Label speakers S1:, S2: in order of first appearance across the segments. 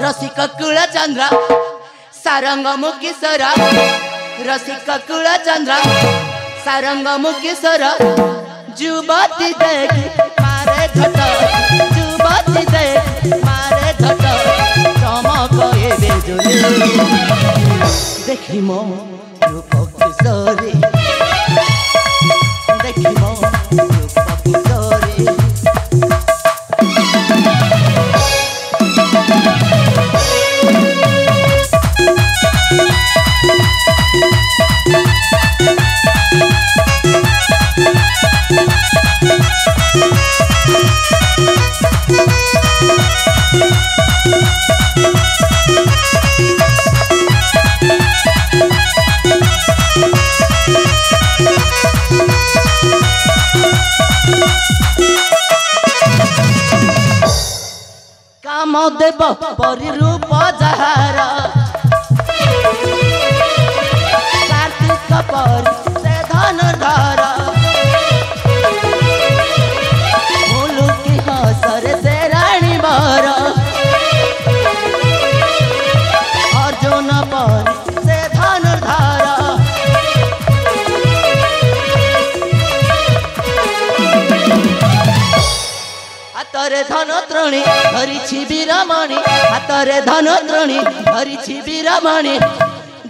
S1: रसिक कुल चंद्र सारंग मुकेश्वर रसिक कुल चंद्र सारंग मुकेश्वर जुबती देख मारे झट जुबती देख मारे झट चमक ए बेजुले देखी मो रूप किशोरी देखी मो रूप किशोरी काम देव परि रूप जहार कार्तिक पर से धन धर मुलुकी हसर से रानी बर अर्जुन पर से धन धर हातरे धन त्रणी धरी वीरमणि हातरे धन त्रणी धरी वीरमणि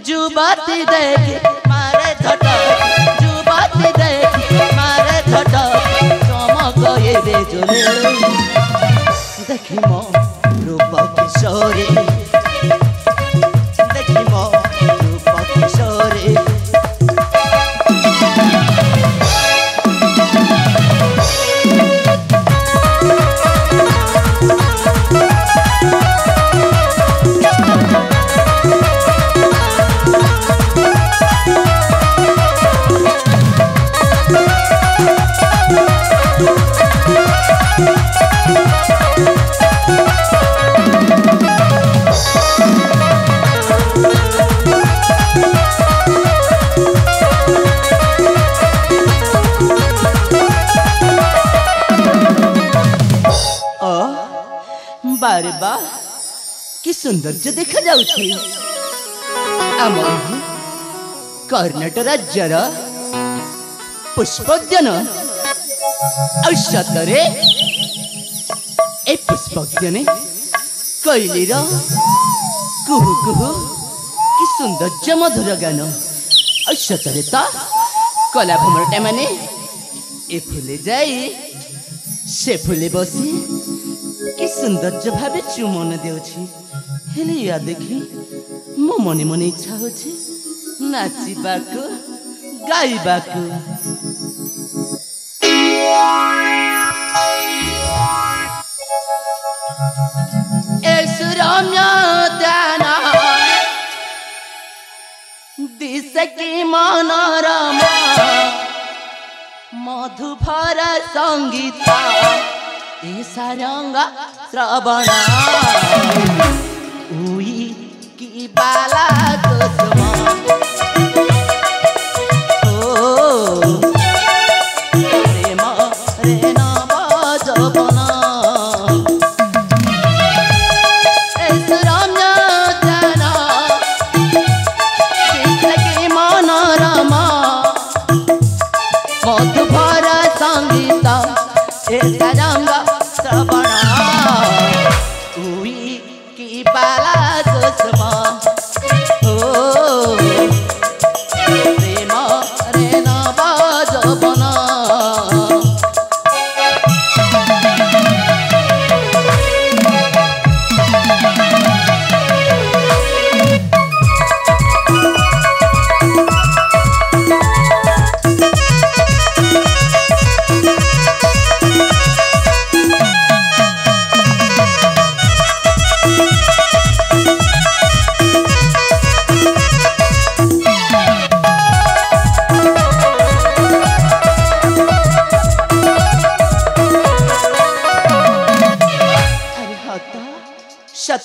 S1: जुबती देख मारे झट जुबती देख मारे झट चमक ए बेजुले देखी मो रूप किशोरी देखी मो रूप किशोरी बारे बा कि सौंदर्य देखा जाउछि आम कर्नाटक राज्यर पुष्पोद्यान औषधरे ए पुष्पोद्याने कैलीर कुहु कुहु कि सौंदर्य मधुर गान औषधरे तो कला भ्रमणटा माने ए फुले जाई से फुले बसी कि सौंदर्य भावे चुमन देउछि हेले या देखी मो मने मने इच्छा होछि नाचिबाकू गाइबाकू रम्य ध्यान दिश की मनोरमा मधुभर संगीत सारंग श्रवण उई की बाला कुसुम प्रेम रे नव जवन रम्य ध्यान की मनोरमा मधुभर संगीत सारंग श्रवण उई की बाला कुसुम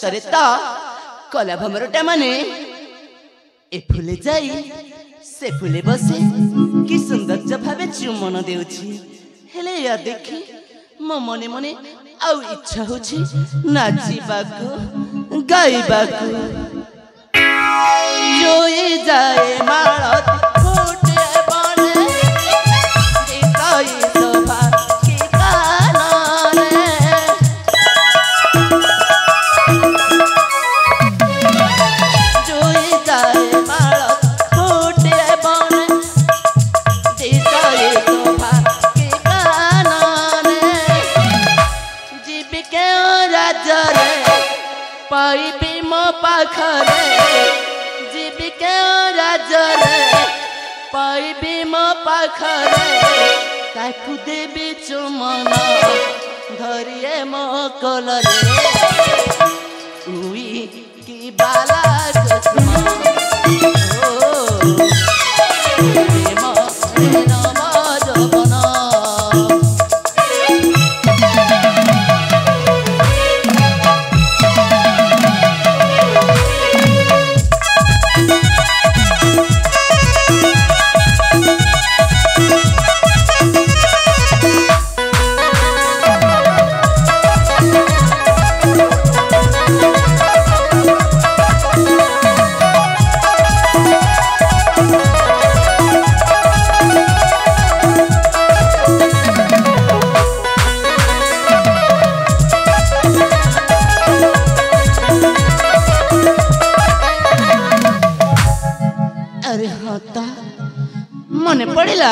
S1: सतरे तो कला भमरटा माने ए फुले जाई से फुले बसे कि सुंदर भावे चुमन देउछि हेले या देखि मो मने मने आउ इच्छा होछि नाचिबाकू गाइबाकू जोई जाए माळत फुटे बने दिताई शोभा की कानने जोई जाए माळत फुटे बने दिताई शोभा की कानने जीविके राजरे पाइबी मो पाखरे जीविके राजरे पाइबी मो पाखरे ताकू देवी चुमन धरिए मो कोलरे उई की बाला चुमन ओ प्रेम नम जवन मने पड़ेला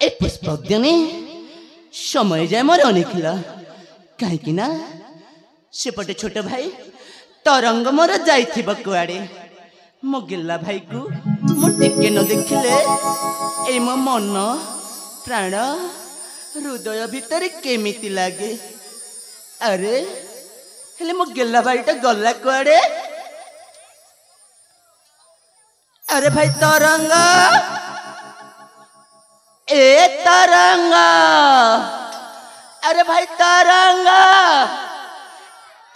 S1: ए पुष्पोद्याने समय जाए मोर अनेकला कहीं ना सेपटे छोट भाई तरंग मोर जाइथिब कुआड़े मो गिल्ला भाई को मो टिके न देखिले ए मो मन प्राण हृदय भीतर केमिति लागे अरे हेले मो गिल्ला भाईटा गला कुआड़े अरे भाई तरंगा ए तरंगा अरे भाई तरंगा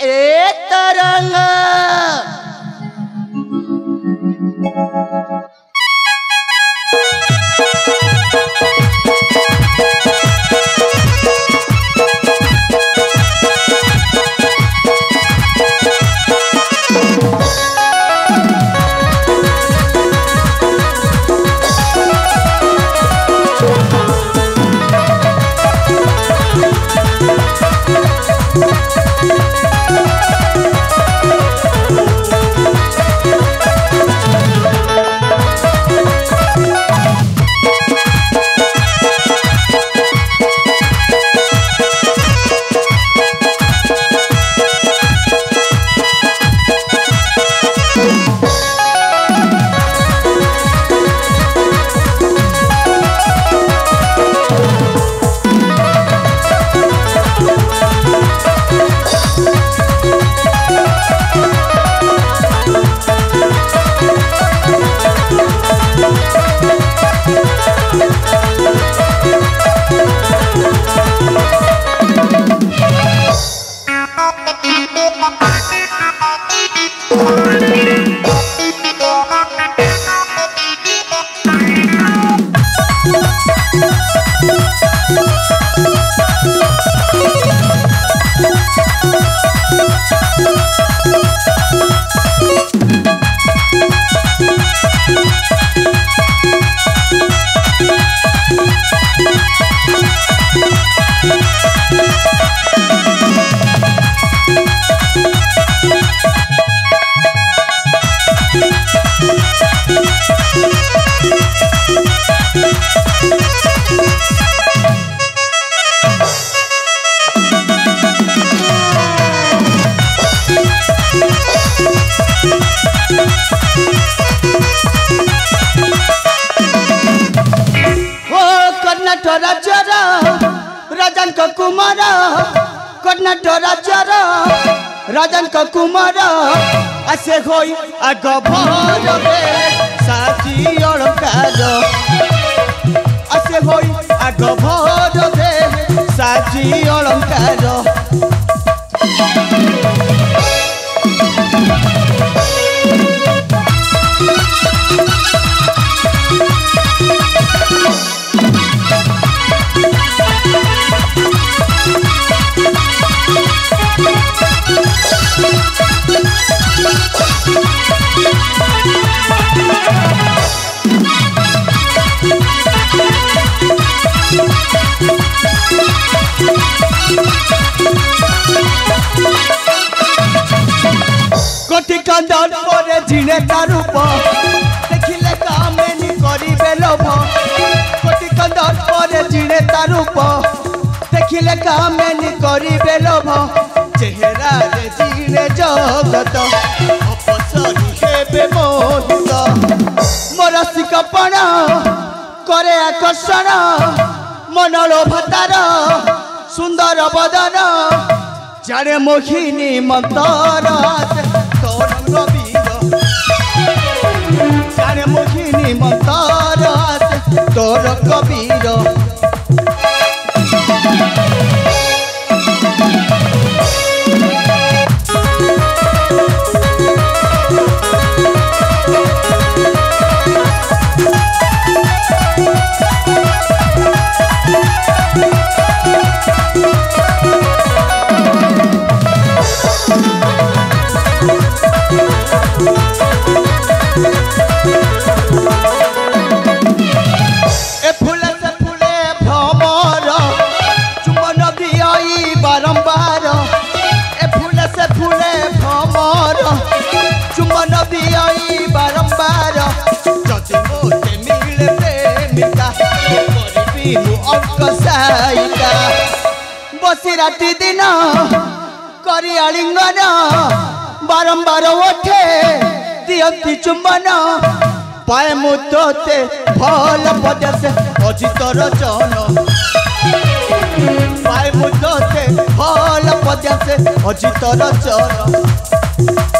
S1: ए तरंगा
S2: राजन कुमार कर्नाटक राज्यर राजन कुमार आसे होई आग भरबे साथी अलंकार आसे होई आग भरबे साथी अलंकार ପରେ ଜିଣେ ତା ରୂପ ଦେଖିଲେ କାମେନି କରିବେ ଲୋଭ କୋଟି କନ୍ଦର ପରେ ଜିଣେ ତା ରୂପ ଦେଖିଲେ କାମେନି କରିବେ ଲୋଭ চেহারারে জিণে জগত অপসরি হেবে মোহিত মরসিক পণ করে আকর্ষণ মনর ভতার সুন্দর বদন জানে মোহিনী মন্তর তরঙ্গ বীর জানে মোহিনী মন্তর তরঙ্গ বীর बसी राति दिन करी आलिंगन बारंबार ओठे दियंती चुंबन पाए मुते भल पदसे अजितर जन पाए मुते भल पदसे अजितर जन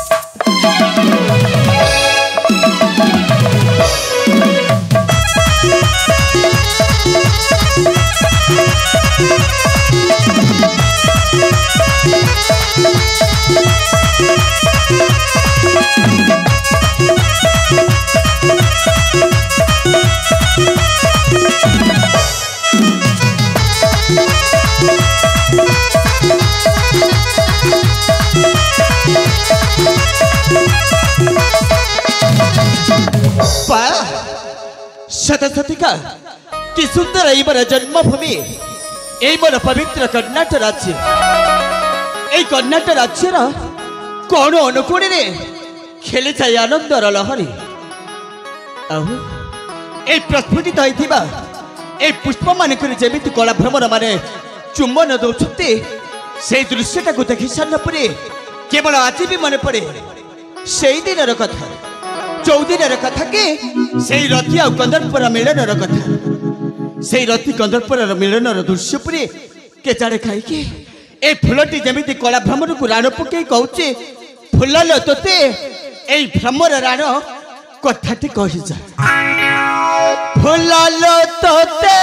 S2: शतशतिका कि सुंदर इमर जन्मभूमि एमर पवित्र कर्नाटक राज्य ए कर्नाटक राज्यर कौन अनुकूल खेली जाए आनंदर लहरी ए प्रस्फुटित होइथिबा ए पुष्प मानक जमी कला भ्रमर माने चुंबन दौरान से दृश्यटा को देखी सारा पर केवल आज भी मन पड़े से दिन कथा चौदिन कथा के से रति आ कंदर्पर मिलनर कथा से रति कंदर्पर मिलनर दृश्य पर के जाड़े खाई ए फुलटी जमी कला भ्रमर को राण पकई कहचे फुलल तोते ए भ्रमर राण कथाटी कही जा फुलल तोते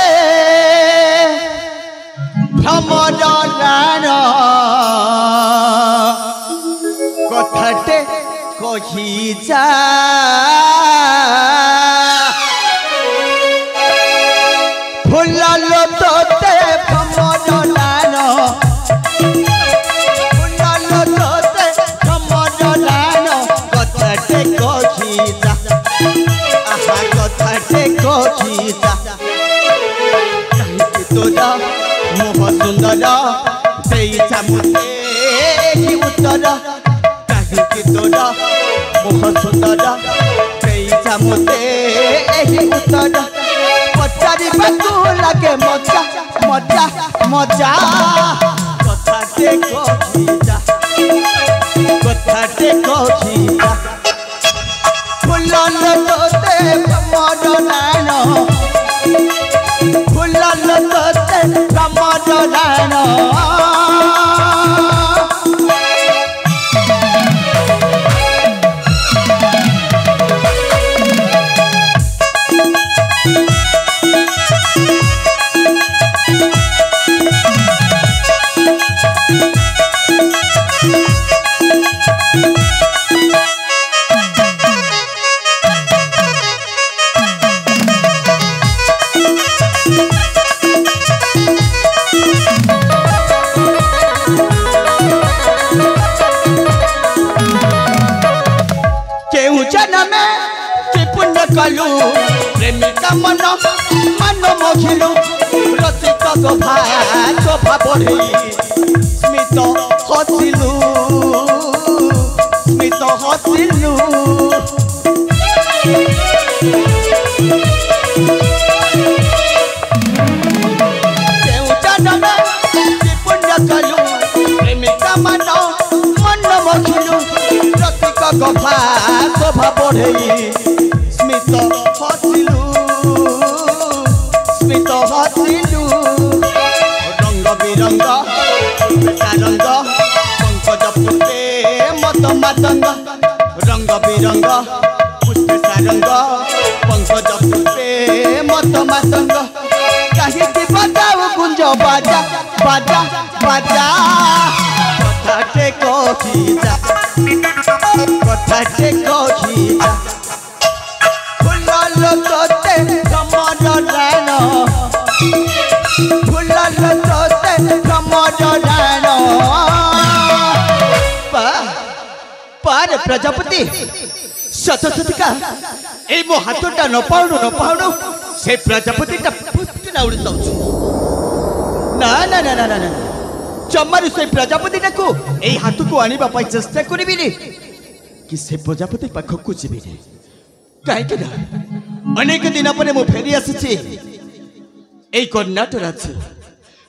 S2: भ्रमर राण कथाटे कही जा फुलल तोते भ्रमर राण फुलल तोते भ्रमर राण कथाटे कही जा आहा कथाटे कही जा कहीं तोरा मोह सुंदर देई चामुते ही उत्तर कहीं तोरा मोह सुंदर देई चामुते ही उत्तर पचारि बाकू लगे मजा मजा मजा कथाटे कही जा कथाटे कही जा फुलल तोते भ्रमर राण फुलल तोते भ्रमर राण कलु प्रेमिका मन मन मोहिलु रसिक गोभा बढ़ई स्मित हसिलु स्मित ସ୍ମିତ ହସିଲୁ କେଉଁ ଚାନ୍ଦନ ପୁଣ୍ୟ କଲୁ ପ୍ରେମିକା ମାନ ମନ ମଖିଲୁ ପ୍ରତୀକ ଗଭା ଶୋଭା ବଢ଼େଇ ସ୍ମିତ ହସିଲୁ ସ୍ମିତ ହସିଲୁ ରଙ୍ଗ ବିରଙ୍ଗ ରଙ୍ଗ ପଙ୍କଜ ପୁଷ୍ପେ ମତ ମାତଙ୍ଗ ରଙ୍ଗ ବିରଙ୍ଗ ପୁଷ୍ପେ ସାରଙ୍ଗ ପଙ୍କଜ ପୁଷ୍ପେ ମତ ମାତଙ୍ଗ କାହିଁକି ବଜାଉ କୁଞ୍ଜ ବାଜା ବାଜା ବାଜା କଥାଟେ କହିଯା କଥାଟେ କହିଯା ଫୁଲ ଲୋକତେ କମର ରାଣ ଫୁଲ ଲୋକତେ କମର ରାଣ ପାରେ ପ୍ରଜାପତି ଶତଶତିକା এই ମୋ ହାତଟା ନ ପାଉଣୁ ସେ ପ୍ରଜାପତିଟା ଫୁଟିନା ଉଡ଼ି ଯାଉଛି ନା ନା ନା ନା ନା ଜମାରୁ ସେ ପ୍ରଜାପତିଟାକୁ এই ହାତକୁ ଆଣିବା ପାଇଁ ଚେଷ୍ଟା କରିବିନି କି ସେ ପ୍ରଜାପତି ପାଖକୁ ଯିବିନି କାହିଁକି ନା ଅନେକ ଦିନ ପରେ ମୁଁ ଫେରି ଆସିଛି এই କର୍ଣ୍ଣାଟକ ରାଜ୍ୟ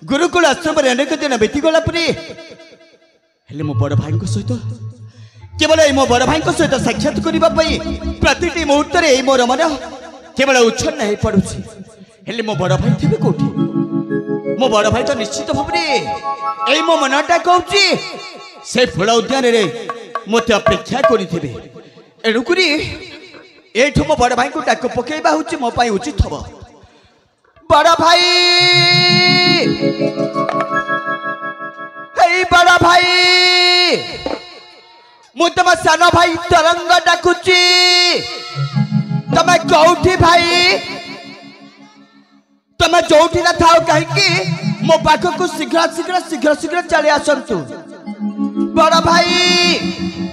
S2: ଗୁରୁକୁଳ ଆଶ୍ରମରେ ଅନେକ ଦିନ ବିତିଗଲା ପରେ ହେଲେ ମୋ ବଡ଼ ଭାଇଙ୍କ ସହିତ केवल मो बड़ भाई सहित साक्षात करने प्रति मुहूर्त मोर मन केवल उच्छन्न हो पड़ू मो बड़ भाई थे कौटी मो बड़ भाई तो निश्चित भाव में मो मनटा कहूँ से फूल उद्यान मत अपेक्षा करेंगे एणुक एठू मो बड़ भाई को डाक पकड़ा हूँ मो उचित हम बड़ भाई बड़ भाई मु तुम सान भाई तरंग डाकुची तमे कौठी भाई तमे जोठी ना थाओ कहीं मो पाख को शीघ्र शीघ्र शीघ्र शीघ्र चले आसतु बड़ भाई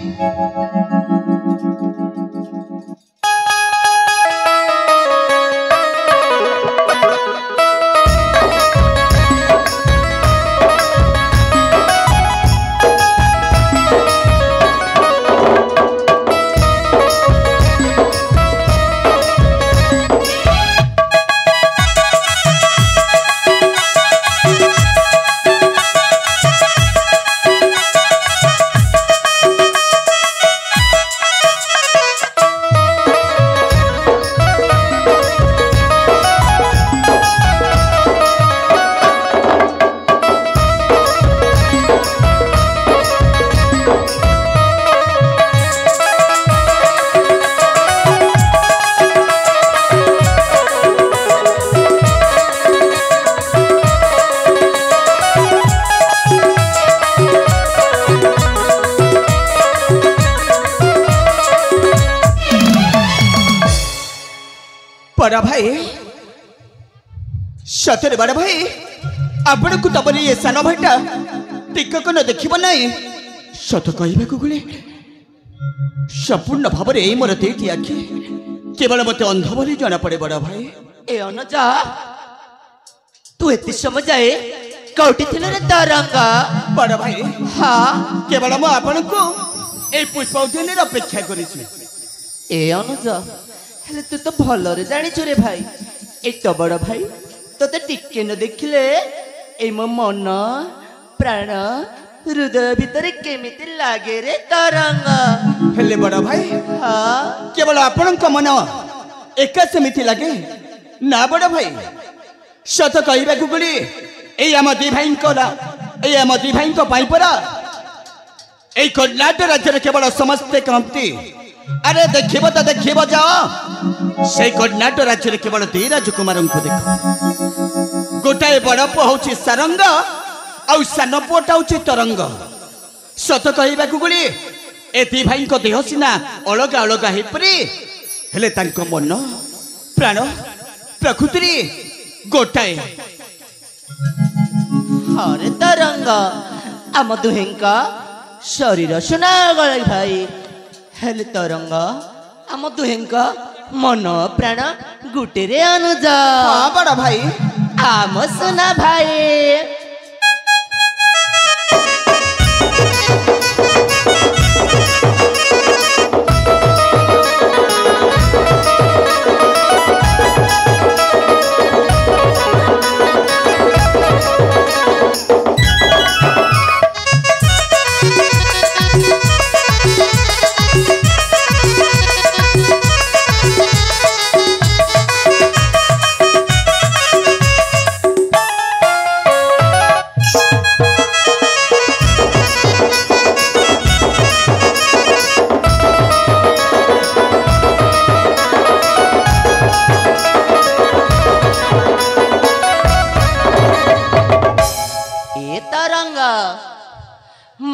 S2: बड़ा भाई सतरे बड़ा भाई आपण को तमर ये सान भाईटा टिकक न देखिब नहीं सत कहबा को गले संपूर्ण भाव में मोर दुईटी आखि केवल मत अंध बोली जना पड़े बड़ा भाई
S1: ए अनजा तू एति समय जाए कौटी थिले रे तरंगा
S2: बड़ा भाई
S1: हाँ
S2: केवल मु आपण को ए पुष्प उद्यान अपेक्षा करिछि
S1: ए अनुजा हेले तू तो भल रे जानी रे भाई एक तो बड़ भाई तोते टिके न देखिले ए मो मन प्राण हृदय भीतर केमिति लागे रे तरंग
S2: हेले बड़ भाई
S1: हाँ
S2: केवल आपण मन एक सेमिति लागे ना बड़ भाई सत कहबा को गली ए आम दी भाई परा ए कर्णाटक राज्य केवल समस्ते कहती अरे देखिब तो देखिब जाओ से कर्णाटक राज्य केवल दी राजकुमार को देख गोटाए बड़ पुआ हूँ सारंग आउ सान पुआटा हूँ तरंग सत कहबा को गली ए दी भाई देह सीना अलग अलग होपरी हेले तांको मन प्राण प्रकृति गोटाए
S1: हरे तरंग आम दुहेंका शरीर सुना गले भाई हेले तरंग आम दुहेंका मन प्राण गुटे रे अनुजा
S2: हाँ बड़ा भाई
S1: आम सुना भाई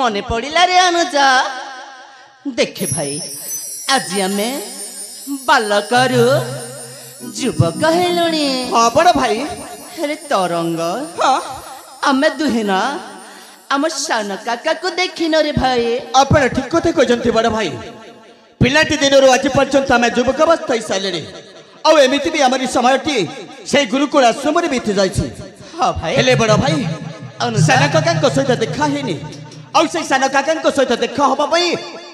S1: মনে পড়িলা রে অনুজা দেখে ভাই আজি আমি বালকରୁ ଯୁବକ ହେଲୁଣି।
S2: ହଁ ବଡ଼ ଭାଇ।
S1: ହେଲେ ତରଙ୍ଗ
S2: ହଁ
S1: ଆମେ ଦୁହେଁ ନା ଆମ ସାନ କାକାକୁ ଦେଖିନ ରେ ଭାଇ।
S2: ଆପଣ ଠିକ କଥା କହିଛନ୍ତି ବଡ଼ ଭାଇ। ପିଲାଟି ଦିନରୁ ଆଜି ପର୍ଯ୍ୟନ୍ତ ଆମେ ଯୁବକ ଅବସ୍ଥା ହେଇସାରିଲେଣି। ଆଉ ଏମିତି ବି ଆମରି ସମୟଟି ସେଇ ଗୁରୁକୁଳ ଆଶ୍ରମରେ ବିତି ଯାଇଛି।
S1: ହଁ ଭାଇ।
S2: ହେଲେ ବଡ଼ ଭାଇ ସାନ କାକାଙ୍କ ସହିତ ଦେଖା ହେଇନି। ଆଉ ସେଇ ସାନ କାକାଙ୍କ ସହିତ ଦେଖା ହବା ପାଇଁ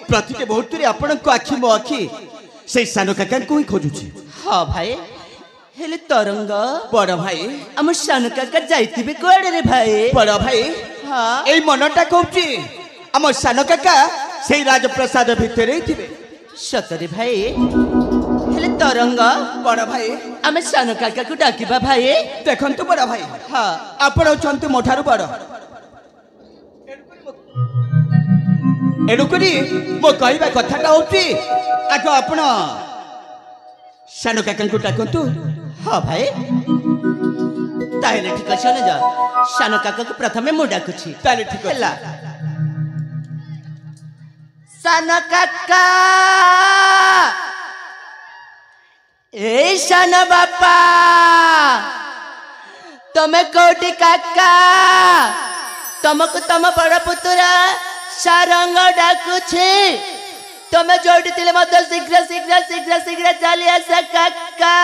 S2: ପ୍ରତିଟି ମୁହୂର୍ତ୍ତରେ ଆପଣଙ୍କ ଆଖି ମୋ ଆଖି ସେଇ ସାନ କାକାଙ୍କୁ ହିଁ ଖୋଜୁଛି।
S1: ହଁ ଭାଇ। ହେଲେ ତରଙ୍ଗ
S2: ବଡ଼ ଭାଇ
S1: ଆମ ସାନ କାକା ଯାଇଥିବେ କୁଆଡେ ରେ ଭାଇ?
S2: ବଡ଼ ଭାଇ
S1: ହଁ
S2: ଏଇ ମନଟା କହୁଛି ଆମ ସାନ କାକା ସେଇ ରାଜପ୍ରସାଦ ଭିତରେ ହିଁ ଥିବେ।
S1: ସତରେ ଭାଇ। ହେଲେ ତରଙ୍ଗ
S2: ବଡ଼ ଭାଇ
S1: ଆମେ ସାନ କାକାକୁ ଡାକିବା ଭାଇ।
S2: ଦେଖନ୍ତୁ ବଡ଼ ଭାଇ
S1: ହଁ
S2: ଆପଣ ହଉଛନ୍ତି ମୋ ଠାରୁ ବଡ଼। ଏଣୁକରି ମୋ କହିବା କଥାଟା ହଉଛି ଆଗ ଆପଣ ସାନ କାକାଙ୍କୁ ଡାକନ୍ତୁ।
S1: ହଁ ଭାଇ। ତାହେଲେ ଠିକ ଅଛି ଅନୁଜା ସାନ କାକାକୁ ପ୍ରଥମେ ମୁଁ ଡାକୁଛି।
S2: ତାହେଲେ ଠିକ
S1: ହେଲା। ସାନ କାକା ଏଇ ସାନ ବାପା ତମେ କୋଉଠି କାକା? ତମକୁ ତମ ବଡ ପୁତୁରା ସାରଙ୍ଗ ଡାକୁଛି। ତମେ ଯୋଉଠି ଥିଲେ ମଧ୍ୟ ଶୀଘ୍ର ଶୀଘ୍ର ଶୀଘ୍ର ଶୀଘ୍ର ଚାଲି ଆସ କାକା।